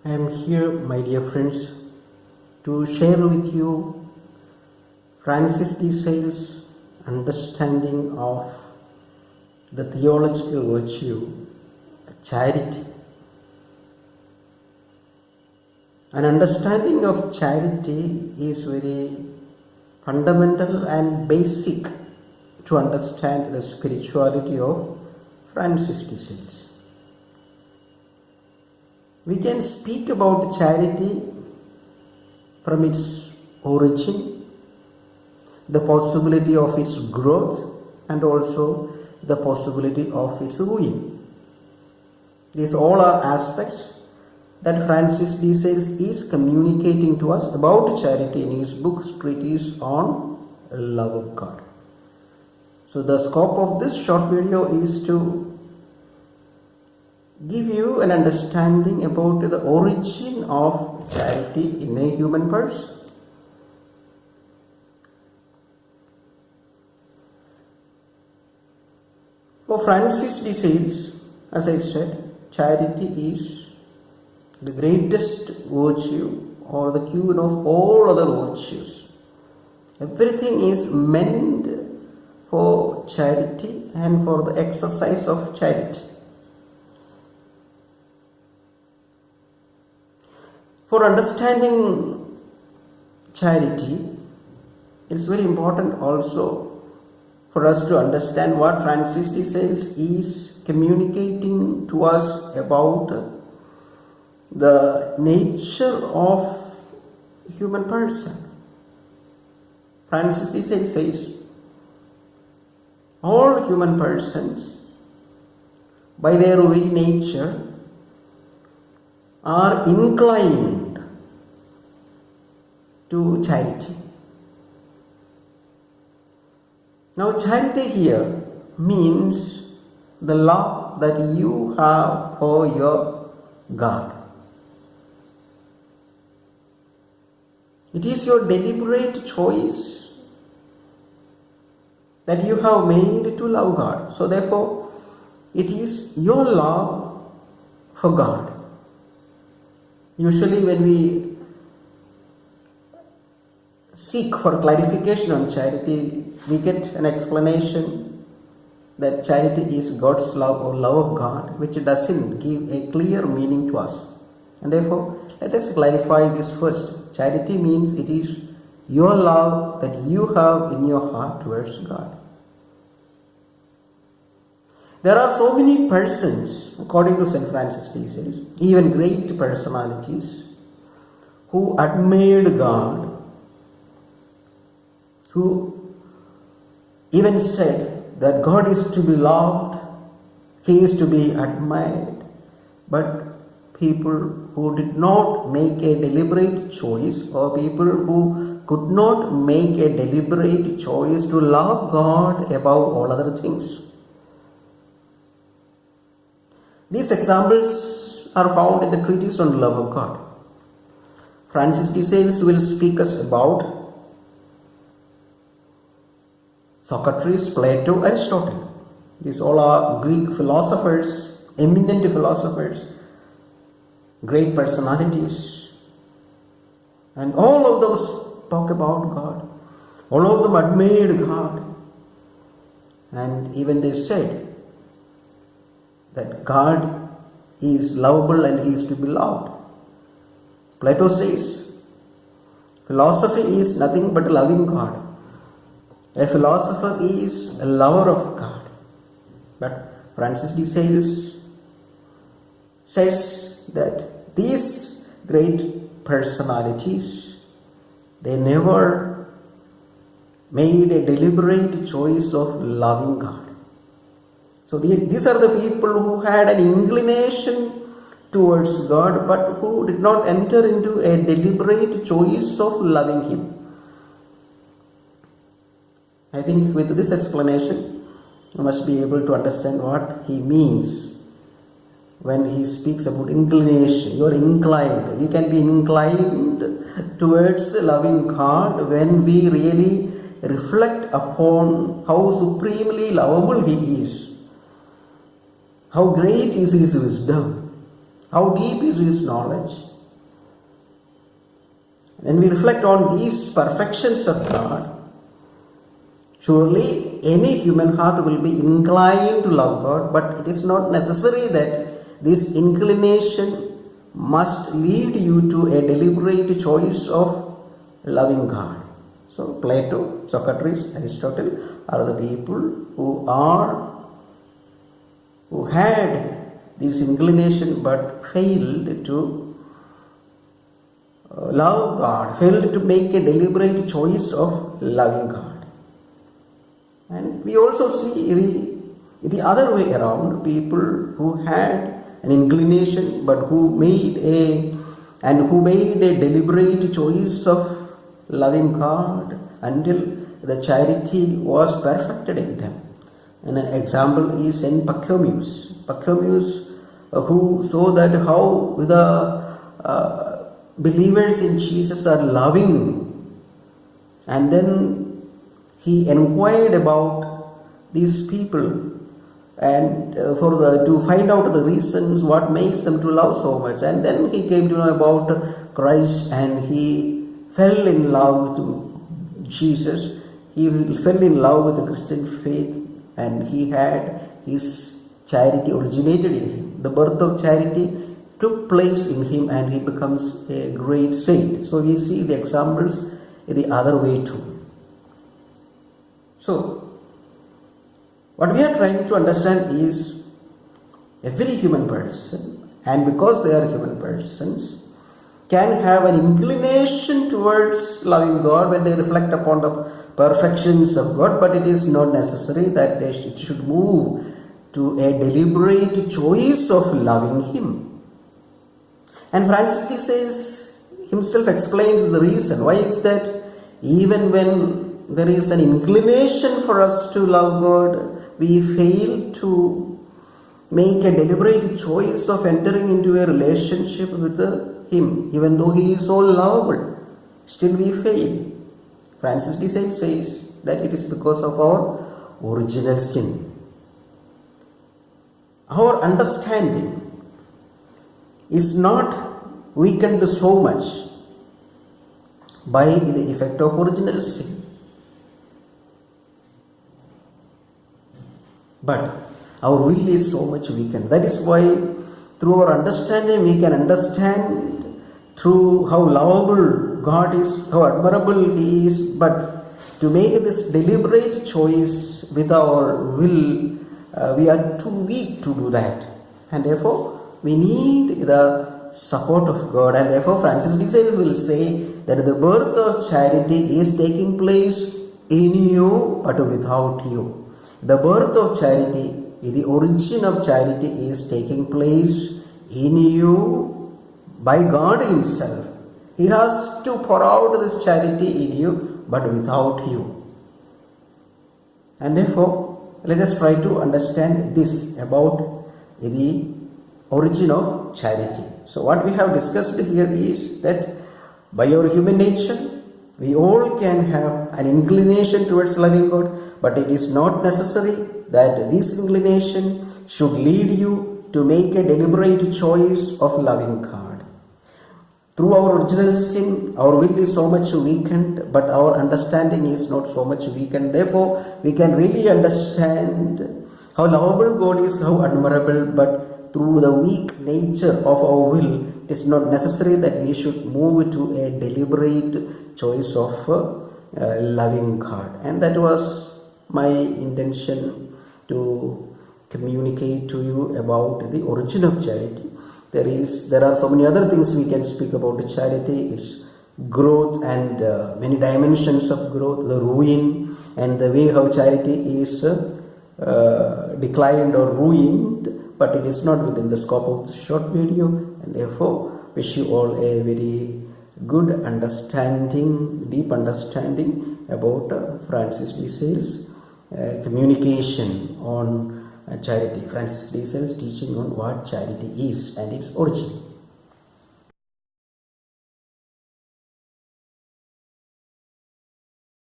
I am here, my dear friends, to share with you Francis de Sales' understanding of the theological virtue, charity. An understanding of charity is very fundamental and basic to understand the spirituality of Francis de Sales. We can speak about charity from its origin, the possibility of its growth, and also the possibility of its ruin. These all are aspects that Francis de Sales is communicating to us about charity in his book Treatise on Love of God. So the scope of this short video is to give you an understanding about the origin of charity in a human person. For Francis de Sales, as I said, charity is the greatest virtue or the cure of all other virtues. Everything is meant for charity and for the exercise of charity. For understanding charity, it's very important also for us to understand what Francis de Sales is communicating to us about the nature of human person. Francis de Sales says, all human persons, by their very nature, are inclined to charity. Now, charity here means the love that you have for your God. It is your deliberate choice that you have made to love God. So therefore, it is your love for God. Usually when we seek for clarification on charity, we get an explanation that charity is God's love or love of God, which doesn't give a clear meaning to us. And therefore, let us clarify this first. Charity means it is your love that you have in your heart towards God. There are so many persons, according to St. Francis de Sales, even great personalities, who admired God, who even said that God is to be loved, He is to be admired, but people who did not make a deliberate choice, or people who could not make a deliberate choice to love God above all other things. These examples are found in the Treatise on Love of God. Francis de Sales will speak us about Socrates, Plato, Aristotle. These all are Greek philosophers, eminent philosophers, great personalities. And all of those talk about God. All of them admired God. And even they said that God is lovable and He is to be loved. Plato says, philosophy is nothing but loving God. A philosopher is a lover of God. But Francis de Sales says that these great personalities, they never made a deliberate choice of loving God. So these are the people who had an inclination towards God, but who did not enter into a deliberate choice of loving Him. I think with this explanation, you must be able to understand what he means when he speaks about inclination. You are inclined. We can be inclined towards loving God when we really reflect upon how supremely lovable He is. How great is His wisdom, how deep is His knowledge, When we reflect on these perfections of God, surely any human heart will be inclined to love God, but it is not necessary that this inclination must lead you to a deliberate choice of loving God. So Plato, Socrates, Aristotle are the people who had this inclination but failed to love God, failed to make a deliberate choice of loving God. And we also see the other way around, people who had an inclination but who made a deliberate choice of loving God until the charity was perfected in them. And an example is Saint Pachomius. Pachomius, who saw that how the believers in Jesus are loving, and then he inquired about these people and to find out the reasons what makes them to love so much. And then he came to know about Christ, and he fell in love with Jesus. He fell in love with the Christian faith, and he had his charity originated in him. The birth of charity took place in him, and he becomes a great saint. So we see the examples in the other way too. So what we are trying to understand is every human person, and because they are human persons, can have an inclination towards loving God when they reflect upon the perfections of God, but it is not necessary that it should move to a deliberate choice of loving Him. And Francis de Sales himself explains the reason. Why is that? Even when there is an inclination for us to love God, we fail to make a deliberate choice of entering into a relationship with Him. Even though He is so lovable, still we fail. Francis de Sales says that it is because of our original sin. Our understanding is not weakened so much by the effect of original sin, but our will is so much weakened. That is why through our understanding we can understand through how lovable God is, how admirable He is, but to make this deliberate choice with our will, we are too weak to do that, and therefore we need the support of God. And therefore Francis de Sales will say that the birth of charity is taking place in you but without you. The birth of charity, the origin of charity is taking place in you by God Himself. He has to pour out this charity in you but without you. And therefore let us try to understand this about the origin of charity. So what we have discussed here is that by our human nature, we all can have an inclination towards loving God, but it is not necessary that this inclination should lead you to make a deliberate choice of loving God. Through our original sin, our will is so much weakened, but our understanding is not so much weakened. Therefore, we can really understand how lovable God is, how admirable, but through the weak nature of our will, it is not necessary that we should move to a deliberate choice of loving God. And that was my intention to communicate to you about the origin of charity. There are so many other things we can speak about charity, its growth and many dimensions of growth, the ruin, and the way how charity is declined or ruined, but it is not within the scope of this short video, and therefore wish you all a very good understanding, deep understanding about Francis de Sales communication on charity, Francis de Sales teaching on what charity is and its origin.